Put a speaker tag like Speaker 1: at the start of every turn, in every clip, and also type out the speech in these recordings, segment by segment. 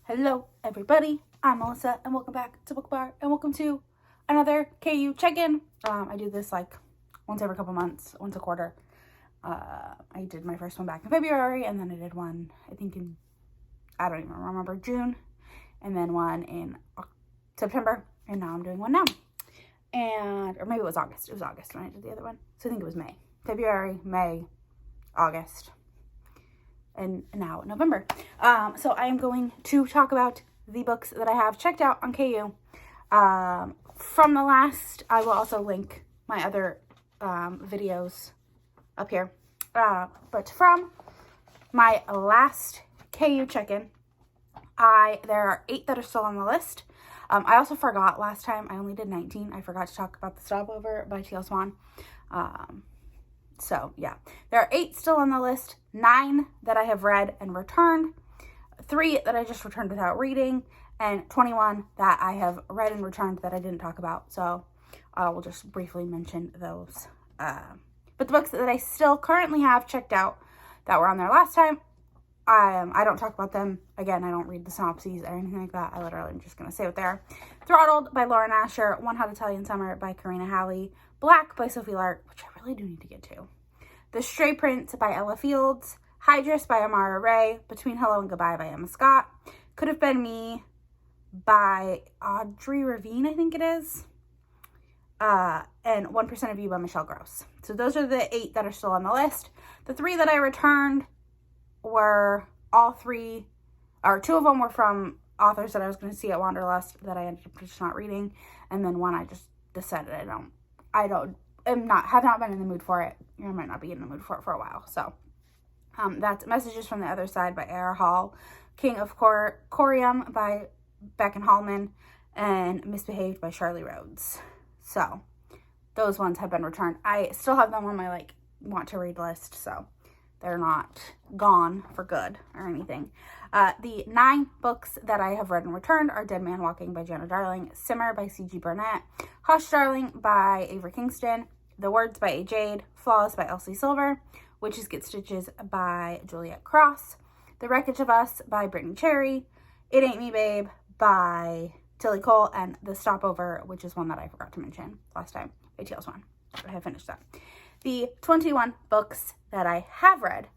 Speaker 1: Hello everybody, I'm Melissa and welcome back to Book Bar and welcome to another KU check-in. I do this like once every couple months, once a quarter. I did my first one back in February and then I did one, I think I don't even remember, June, and then one in September, and now I'm doing one now. Or maybe it was August. It was August when I did the other one. So I think it was May. February, May, August, and now November. So I am going to talk about the books that I have checked out on KU. From the last, I will also link my other videos up here. But from my last KU check-in, there are 8 that are still on the list. I also forgot last time, I only did 19. I forgot to talk about The Stopover by TL Swan. So yeah, there are 8 still on the list, 9 that I have read and returned, 3 that I just returned without reading, and 21 that I have read and returned that I didn't talk about. So I will just briefly mention those. But the books that I still currently have checked out that were on there last time, I don't talk about them. Again, I don't read the synopses or anything like that. I literally am just going to say what they are. Throttled by Lauren Asher, One Hot Italian Summer by Karina Halle, Black by Sophie Lark, which I really do need to get to. The Stray Prince by Ella Fields, Hydrous by Amara Rae, Between Hello and Goodbye by Emma Scott, Could Have Been Me by Audrey Ravine, I think it is, and 1% of You by Michelle Gross. So those are the 8 that are still on the list. The 3 that I returned were all 3, or 2 of them were from authors that I was going to see at Wanderlust that I ended up just not reading, and then one I just decided have not been in the mood for it. I might not be in the mood for it for a while. So that's Messages from the Other Side by A.R. Hall, King of Corium by Beck and Hallman, and Misbehaved by Charlie Rhodes. So those ones have been returned. I still have them on my want to read list, so they're not gone for good or anything. The 9 books that I have read and returned are Dead Man Walking by Jenna Darling, Simmer by C.G. Burnett, Hush Darling by Avery Kingston, The Words by A. Jade, Flaws by Elsie Silver, Witches Get Stitches by Juliette Cross, The Wreckage of Us by Brittany Cherry, It Ain't Me Babe by Tillie Cole, and The Stopover, which is one that I forgot to mention last time, by TL Swan. I have finished that. The 21 books that I have read,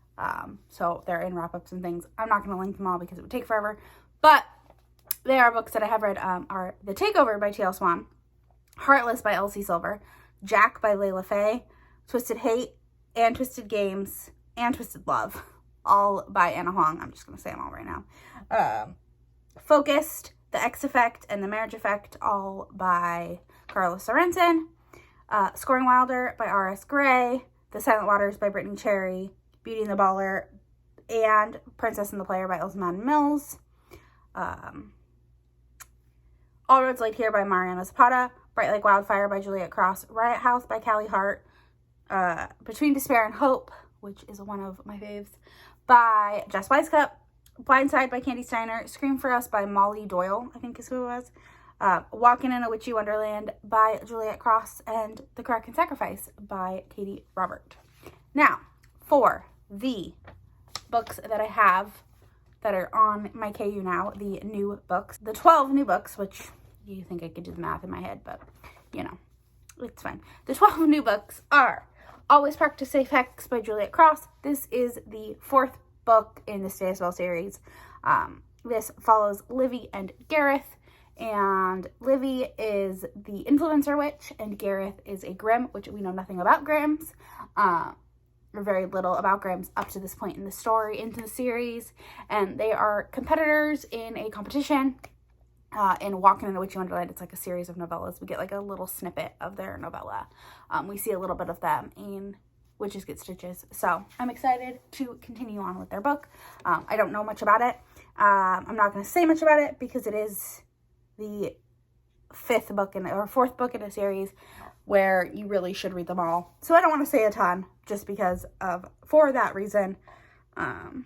Speaker 1: so they're in wrap-ups and things. I'm not going to link them all because it would take forever, but they are books that I have read, are The Takeover by TL Swan, Heartless by Elsie Silver, Jack by Layla Faye, Twisted Hate, and Twisted Games, and Twisted Love, all by Anna Huang. I'm just going to say them all right now. Focused, The X Effect, and The Marriage Effect, all by Carla Sorensen. Scoring Wilder by R.S. Gray, The Silent Waters by Brittany Cherry, Beauty and the Baller, and Princess and the Player by Elsa Madden Mills. All Roads Lead Here by Mariana Zapata, Bright Like Wildfire by Juliette Cross, Riot House by Callie Hart, Between Despair and Hope, which is one of my faves, by Jess Wisecup, Blindside by Candy Steiner, Scream for Us by Molly Doyle, I think is who it was, Walking in a Witchy Wonderland by Juliette Cross, and The Crack and Sacrifice by Katie Robert. Now, for the books that I have that are on my KU now, the new books, the 12 new books, which you think I could do the math in my head, but, it's fine. The 12 new books are Always Practice Safe Hex by Juliette Cross. This is the 4th book in the Stay as Well series. This follows Livy and Gareth, and Livy is the influencer witch, and Gareth is a Grimm, which we know nothing about Grimms, or very little about Grimms up to this point in the story, into the series, and they are competitors in a competition. In Walking in a Witchy Wonderland, it's like a series of novellas. We get like a little snippet of their novella. We see a little bit of them in Witches Get Stitches. So I'm excited to continue on with their book. I don't know much about it. I'm not going to say much about it because it is the 4th book in a series where you really should read them all. So I don't want to say a ton just because for that reason, I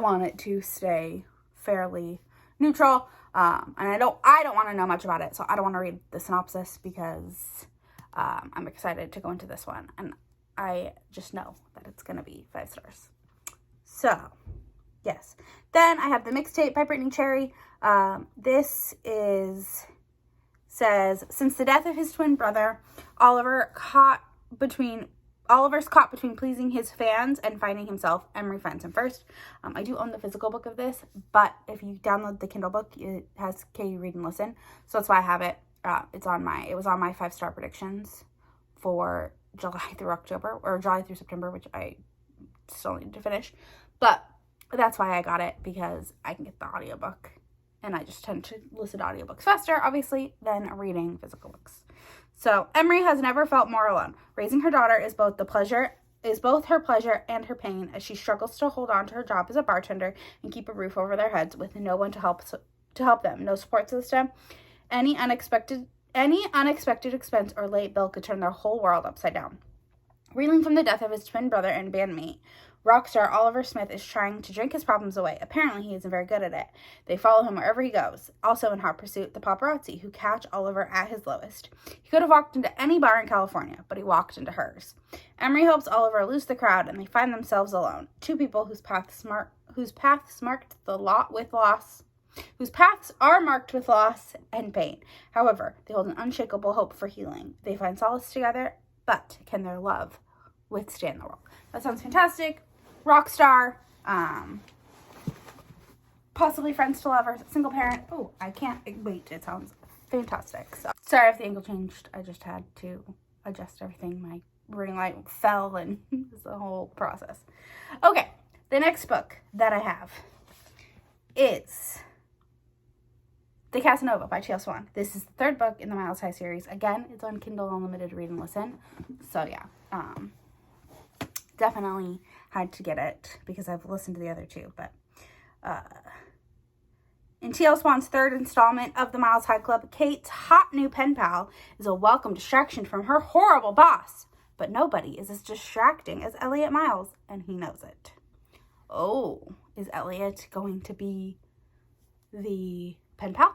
Speaker 1: want it to stay fairly neutral, and I don't want to know much about it, so I don't want to read the synopsis because I'm excited to go into this one, and I just know that it's going to be 5 stars. So, Yes. Then I have the Mixtape by Brittainy Cherry. Says, since the death of his twin brother, Oliver's caught between pleasing his fans and finding himself. Emery finds him first. I do own the physical book of this, but if you download the Kindle book, it has Katie read and listen. So that's why I have it. It was on my 5-star predictions for July through September, which I still need to finish. But that's why I got it, because I can get the audiobook. And I just tend to listen to audiobooks faster, obviously, than reading physical books. So, Emery has never felt more alone. Raising her daughter is both her pleasure and her pain, as she struggles to hold on to her job as a bartender and keep a roof over their heads with no one to help them. No support system. Any unexpected expense or late bill could turn their whole world upside down. Reeling from the death of his twin brother and bandmate, rock star Oliver Smith is trying to drink his problems away. Apparently, he isn't very good at it. They follow him wherever he goes. Also in hot pursuit, the paparazzi, who catch Oliver at his lowest. He could have walked into any bar in California, but he walked into hers. Emery helps Oliver lose the crowd, and they find themselves alone. Two people whose paths are marked with loss and pain. However, they hold an unshakable hope for healing. They find solace together, but can their love withstand the world? That sounds fantastic. Rockstar, possibly friends to lovers, single parent. Oh, I can't wait. It sounds fantastic. So sorry if the angle changed. I just had to adjust everything. My ring light fell and it's the whole process. Okay, the next book that I have is The Casanova by TL Swan. This is the third book in the Miles High series. Again, it's on Kindle Unlimited Read and Listen. So yeah, definitely had to get it because I've listened to the other two. But in TL Swan's third installment of the Miles High Club, Kate's hot new pen pal is a welcome distraction from her horrible boss. But nobody is as distracting as Elliot Miles, and he knows it. Oh, is Elliot going to be the pen pal?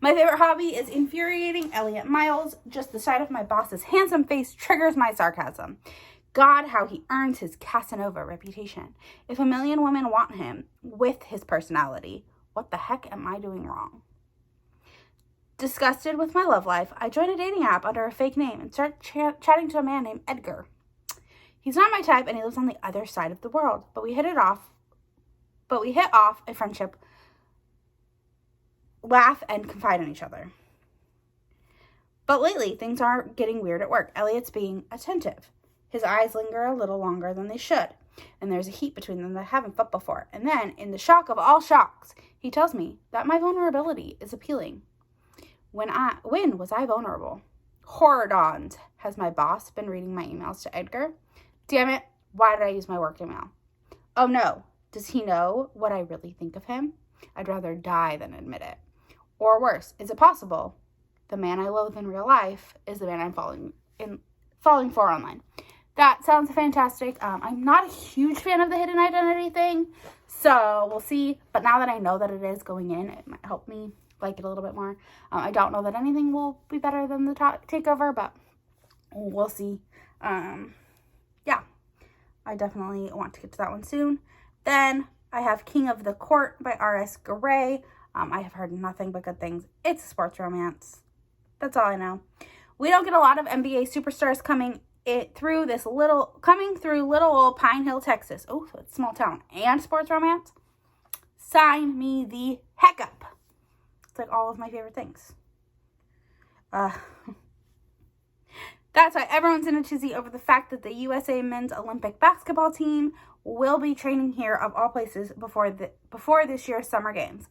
Speaker 1: My favorite hobby is infuriating Elliot Miles. Just the sight of my boss's handsome face triggers my sarcasm. God, how he earns his Casanova reputation. If a million women want him with his personality, what the heck am I doing wrong? Disgusted with my love life, I joined a dating app under a fake name and start chatting to a man named Edgar. He's not my type and he lives on the other side of the world, but we hit off a friendship, laugh, and confide in each other. But lately, things are getting weird at work. Elliot's being attentive. His eyes linger a little longer than they should, and there's a heat between them that I haven't felt before. And then, in the shock of all shocks, he tells me that my vulnerability is appealing. When was I vulnerable? Horror dawns. Has my boss been reading my emails to Edgar? Damn it, why did I use my work email? Oh no, does he know what I really think of him? I'd rather die than admit it. Or worse, is it possible the man I loathe in real life is the man I'm falling for online? That sounds fantastic. I'm not a huge fan of the hidden identity thing, so we'll see. But now that I know that it is going in, it might help me like it a little bit more. I don't know that anything will be better than the takeover, but we'll see. Yeah, I definitely want to get to that one soon. Then I have King of the Court by R.S. Garay. I have heard nothing but good things. It's a sports romance. That's all I know. We don't get a lot of NBA superstars coming through little old Pine Hill, Texas. Oh, so it's small town and sports romance. Sign me the heck up. It's like all of my favorite things. That's why everyone's in a tizzy over the fact that the USA men's Olympic basketball team will be training here of all places before this year's summer games.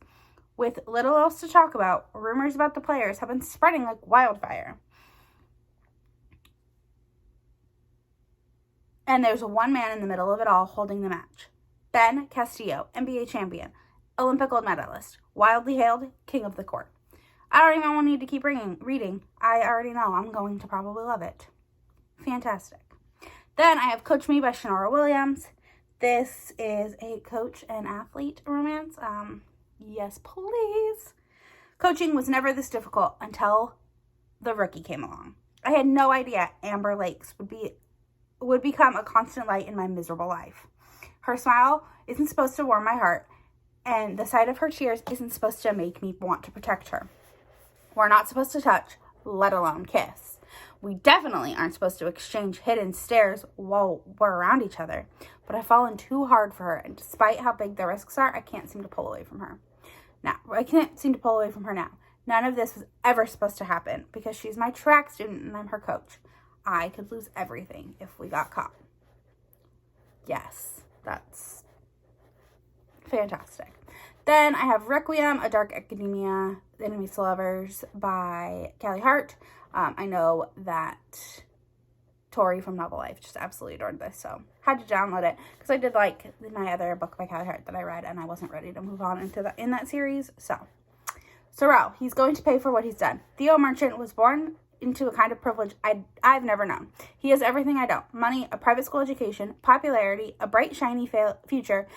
Speaker 1: With little else to talk about, rumors about the players have been spreading like wildfire. And there's one man in the middle of it all holding the match. Ben Castillo, NBA champion, Olympic gold medalist, wildly hailed King of the Court. I don't even need to keep reading. I already know I'm going to probably love it. Fantastic. Then I have Coach Me by Shenora Williams. This is a coach and athlete romance. Yes, please. Coaching was never this difficult until the rookie came along. I had no idea Amber Lakes would become a constant light in my miserable life. Her smile isn't supposed to warm my heart, and the sight of her tears isn't supposed to make me want to protect her. We're not supposed to touch, let alone kiss. We definitely aren't supposed to exchange hidden stares while we're around each other. But I've fallen too hard for her, and despite how big the risks are, I can't seem to pull away from her. Now. None of this was ever supposed to happen because she's my track student and I'm her coach. I could lose everything if we got caught. Yes, that's fantastic. Then I have Requiem, A Dark Academia, Enemies to Lovers by Callie Hart. I know that Tori from Novel Life just absolutely adored this, so had to download it because I did like my other book by Callie Hart that I read and I wasn't ready to move on in that series. So Sorrel, he's going to pay for what he's done. Theo Merchant was born into a kind of privilege I've never known. He has everything I don't. Money, a private school education, popularity, a bright, shiny future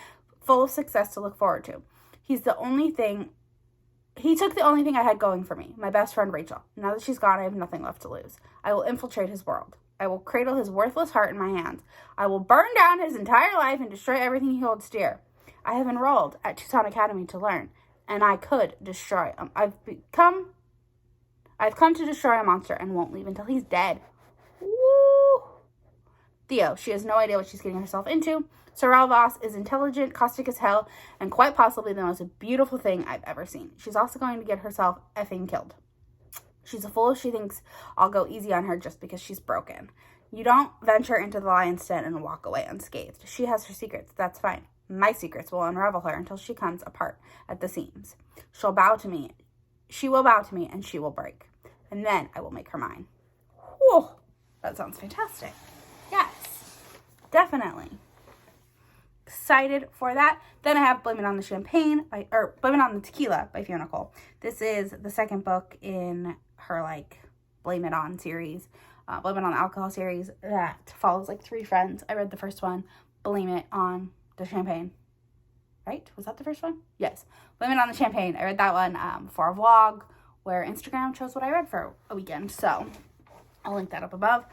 Speaker 1: full of success to look forward to. He took the only thing I had going for me, my best friend Rachel. Now that she's gone, I have nothing left to lose. I will infiltrate his world. I will cradle his worthless heart in my hands. I will burn down his entire life and destroy everything he holds dear. I have enrolled at Tucson Academy to learn, and I could destroy him. I've come to destroy a monster and won't leave until he's dead. Woo! Theo, she has no idea what she's getting herself into. Sorrel Voss is intelligent, caustic as hell, and quite possibly the most beautiful thing I've ever seen. She's also going to get herself effing killed. She's a fool if she thinks I'll go easy on her just because she's broken. You don't venture into the lion's den and walk away unscathed. She has her secrets, that's fine. My secrets will unravel her until she comes apart at the seams. She will bow to me, and she will break. And then I will make her mine. Whew, that sounds fantastic. Yes, definitely. Excited for that. Then I have Blame It on the Blame It on the Tequila by Fiona. This is the second book in her Blame It On series, Blame It on the Alcohol series that follows 3 friends. I read the first one, Blame It on the Champagne. Right? Was that the first one? Yes. Blame It on the Champagne. I read that one for a vlog where Instagram chose what I read for a weekend. So I'll link that up above.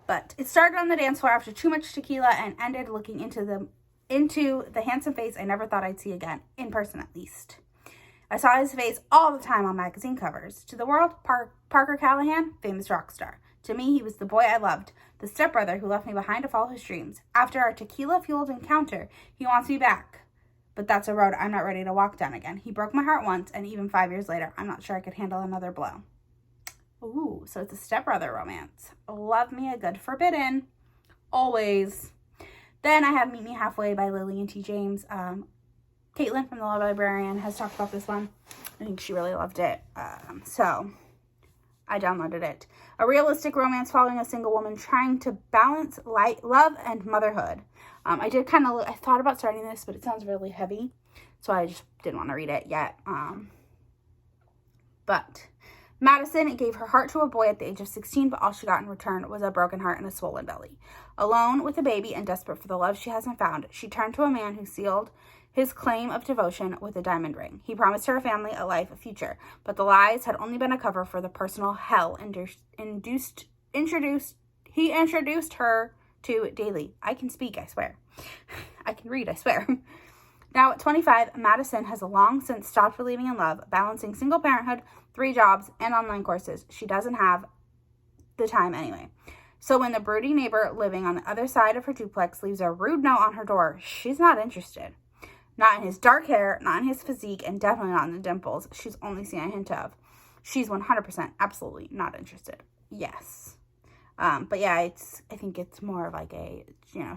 Speaker 1: But it started on the dance floor after too much tequila and ended looking into the handsome face I never thought I'd see again, in person at least. I saw his face all the time on magazine covers. To the world, Parker Callahan, famous rock star. To me, he was the boy I loved, the stepbrother who left me behind to follow his dreams. After our tequila-fueled encounter, he wants me back. But that's a road I'm not ready to walk down again. He broke my heart once, and even 5 years later, I'm not sure I could handle another blow. Ooh, so it's a stepbrother romance. Love me a good forbidden. Always. Then I have Meet Me Halfway by Lillian T. James. Caitlin from the Law Librarian has talked about this one. I think she really loved it. So I downloaded it. A realistic romance following a single woman trying to balance love and motherhood. I thought about starting this, but it sounds really heavy. So I just didn't want to read it yet. But Madison gave her heart to a boy at the age of 16, but all she got in return was a broken heart and a swollen belly. Alone with a baby and desperate for the love she hasn't found, she turned to a man who sealed his claim of devotion with a diamond ring. He promised her a family, a life, a future, but the lies had only been a cover for the personal hell he introduced her to daily. I can speak, I swear. I can read, I swear. Now at 25, Madison has long since stopped believing in love, balancing single parenthood, 3 jobs, and online courses. She doesn't have the time anyway. So when the broody neighbor living on the other side of her duplex leaves a rude note on her door, she's not interested. Not in his dark hair, not in his physique, and definitely not in the dimples she's only seen a hint of. She's 100% absolutely not interested. Yes. But yeah, I think it's more of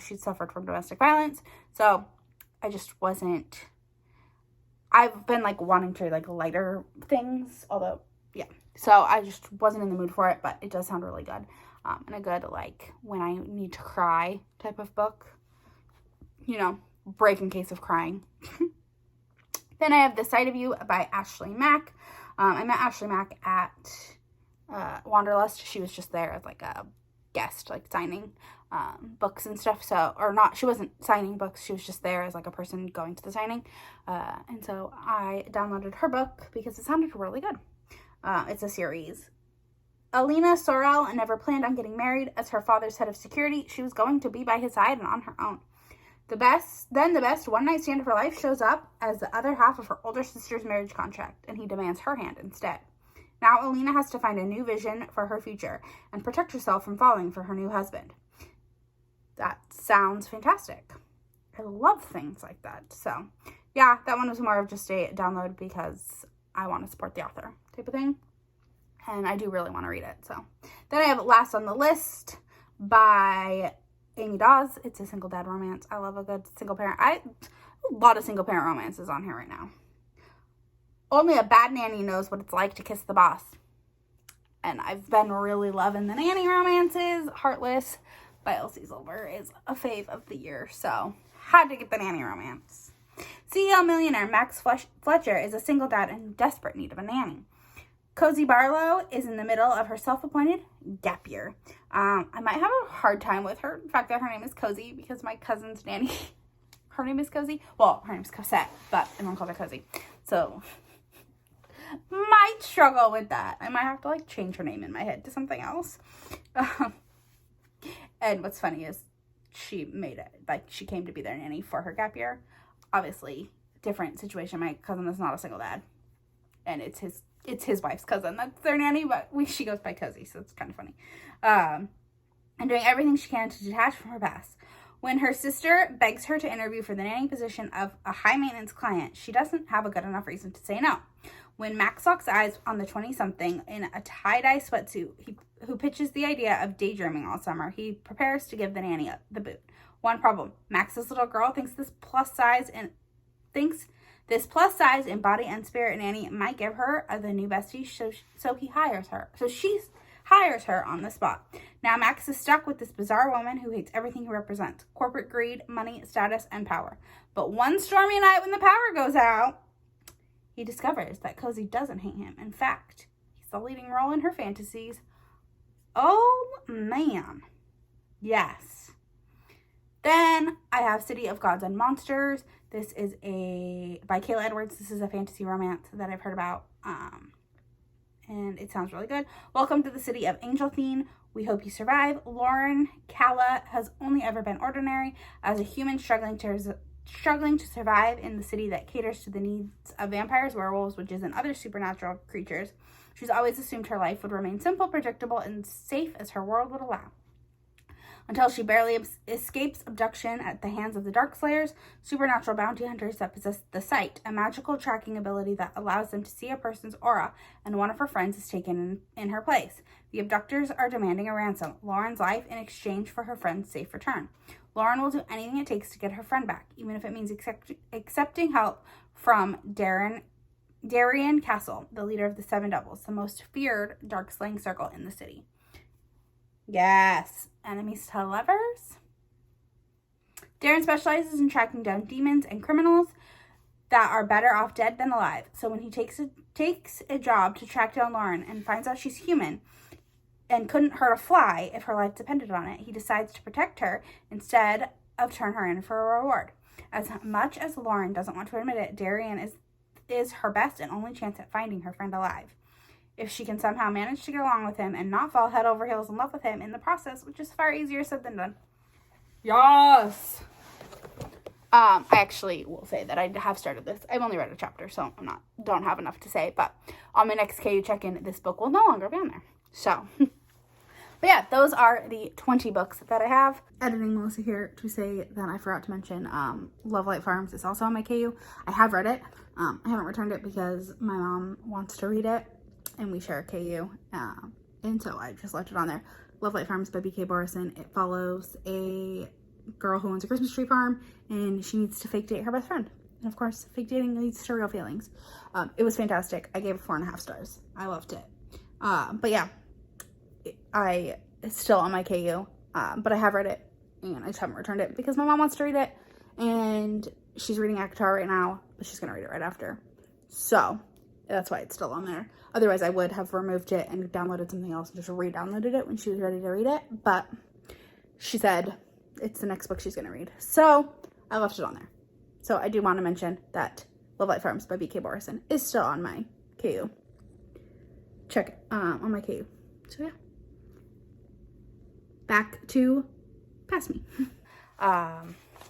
Speaker 1: she suffered from domestic violence. So I just wasn't, I've been wanting to lighter things, although, yeah. So I just wasn't in the mood for it, but it does sound really good. And a good, when I need to cry type of book. Break in case of crying. Then I have The Sight of You by Ashley Mack. I met Ashley Mack at Wanderlust. She was just there as a guest, signing books and stuff. She wasn't signing books. She was just there as a person going to the signing. And so I downloaded her book because it sounded really good. It's a series. Alina Sorrel never planned on getting married. As her father's head of security, she was going to be by his side and on her own. The best one-night stand of her life shows up as the other half of her older sister's marriage contract, and he demands her hand instead. Now Alina has to find a new vision for her future and protect herself from falling for her new husband. That sounds fantastic. I love things like that. So, yeah, that one was more of just a download because I want to support the author type of thing. And I do really want to read it. So, then I have Last on the List by Amy Daws. It's a single dad romance. I love a good single parent. A lot of single parent romances on here right now. Only a bad nanny knows what it's like to kiss the boss. And I've been really loving the nanny romances. Heartless by Elsie Silver is a fave of the year. So, had to get the nanny romance. CEO millionaire Max Fletcher is a single dad in desperate need of a nanny. Cozy Barlow is in the middle of her self-appointed gap year. I might have a hard time with her. The fact that her name is Cozy because my cousin's nanny, her name is Cozy. Well, her name's Cosette, but everyone calls her Cozy. So, might struggle with that. I might have to like change her name in my head to something else. And what's funny is she made it, like she came to be their nanny for her gap year. Obviously, different situation. My cousin is not a single dad. And it's his wife's cousin. That's their nanny, but she goes by Cozy, so it's kind of funny. And doing everything she can to detach from her past. When her sister begs her to interview for the nanny position of a high-maintenance client, she doesn't have a good enough reason to say no. When Max locks eyes on the 20-something in a tie-dye sweatsuit who pitches the idea of daydreaming all summer, he prepares to give the nanny the boot. One problem, Max's little girl thinks this plus size in body and spirit nanny might give her the new bestie, so he hires her. So she hires her on the spot. Now Max is stuck with this bizarre woman who hates everything he represents: corporate greed, money, status, and power. But one stormy night when the power goes out, he discovers that Cozy doesn't hate him. In fact, he's the leading role in her fantasies. Oh, man. Yes. Then I have City of Gods and Monsters. This is by Kayla Edwards. This is a fantasy romance that I've heard about. And it sounds really good. Welcome to the city of Angel Fiend. We hope you survive. Lauren Calla has only ever been ordinary as a human struggling to survive in the city that caters to the needs of vampires, werewolves, witches, and other supernatural creatures. She's always assumed her life would remain simple, predictable, and safe as her world would allow. Until she barely escapes abduction at the hands of the Darkslayers, supernatural bounty hunters that possess the Sight, a magical tracking ability that allows them to see a person's aura, and one of her friends is taken in her place. The abductors are demanding a ransom, Lauren's life, in exchange for her friend's safe return. Lauren will do anything it takes to get her friend back, even if it means accepting help from Darien Castle, the leader of the Seven Devils, the most feared dark-slaying circle in the city. Yes. Enemies to lovers. Darren specializes in tracking down demons and criminals that are better off dead than alive. So when he takes a job to track down Lauren and finds out she's human and couldn't hurt a fly if her life depended on it, he decides to protect her instead of turn her in for a reward. As much as Lauren doesn't want to admit it, Darien is her best and only chance at finding her friend alive. If she can somehow manage to get along with him and not fall head over heels in love with him in the process, which is far easier said than done. Yes! I actually will say that I have started this. I've only read a chapter, so don't have enough to say, but on my next KU check-in, this book will no longer be on there. So, but yeah, those are the 20 books that I have. Editing Melissa here to say that I forgot to mention Loveight Farms is also on my KU. I have read it. I haven't returned it because my mom wants to read it. And we share a KU, and so I just left it on there. Loveight Farms by BK Borison. It follows a girl who owns a Christmas tree farm, and she needs to fake date her best friend. And of course, fake dating leads to real feelings. It was fantastic. I gave it 4.5 stars. I loved it. But yeah, it's still on my KU, but I have read it, and I just haven't returned it because my mom wants to read it, and she's reading ACOTAR right now, but she's going to read it right after. So that's why it's still on there. Otherwise, I would have removed it and downloaded something else and just re-downloaded it when she was ready to read it. But she said it's the next book she's going to read. So I left it on there. So I do want to mention that Loveight Farms by BK Borison is still on my KU. Check it on my KU. So yeah. Back to Past Me.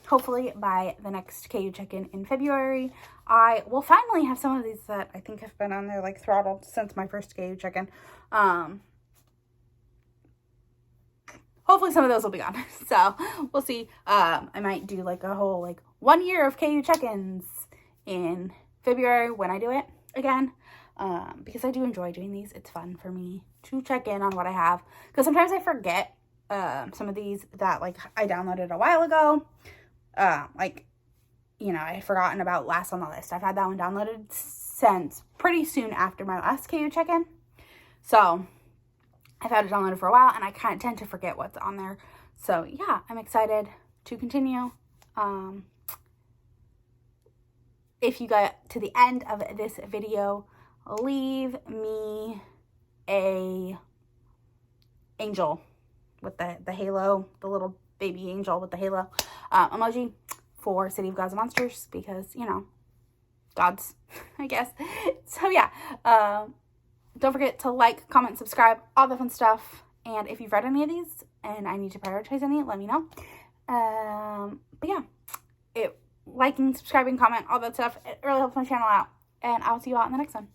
Speaker 1: hopefully by the next KU check-in in February, I will finally have some of these that I think have been on there, like, throttled since my first KU check-in. Hopefully some of those will be gone. So we'll see. I might do like a whole like 1 year of KU check-ins in February when I do it again. Because I do enjoy doing these. It's fun for me to check in on what I have. Because sometimes I forget some of these that like I downloaded a while ago. Like, you know, I had forgotten about last on the list. I've had that one downloaded since pretty soon after my last KU check-in. So I've had it downloaded for a while, and I kind of tend to forget what's on there. So, yeah, I'm excited to continue. If you got to the end of this video, leave me a angel with the halo, the little baby angel with the halo emoji for City of Gods and Monsters, because, you know, gods, I guess. So, yeah, don't forget to like, comment, subscribe, all the fun stuff. And if you've read any of these and I need to prioritize any, let me know. But yeah, liking, subscribing, comment, all that stuff, it really helps my channel out. And I'll see you all in the next one.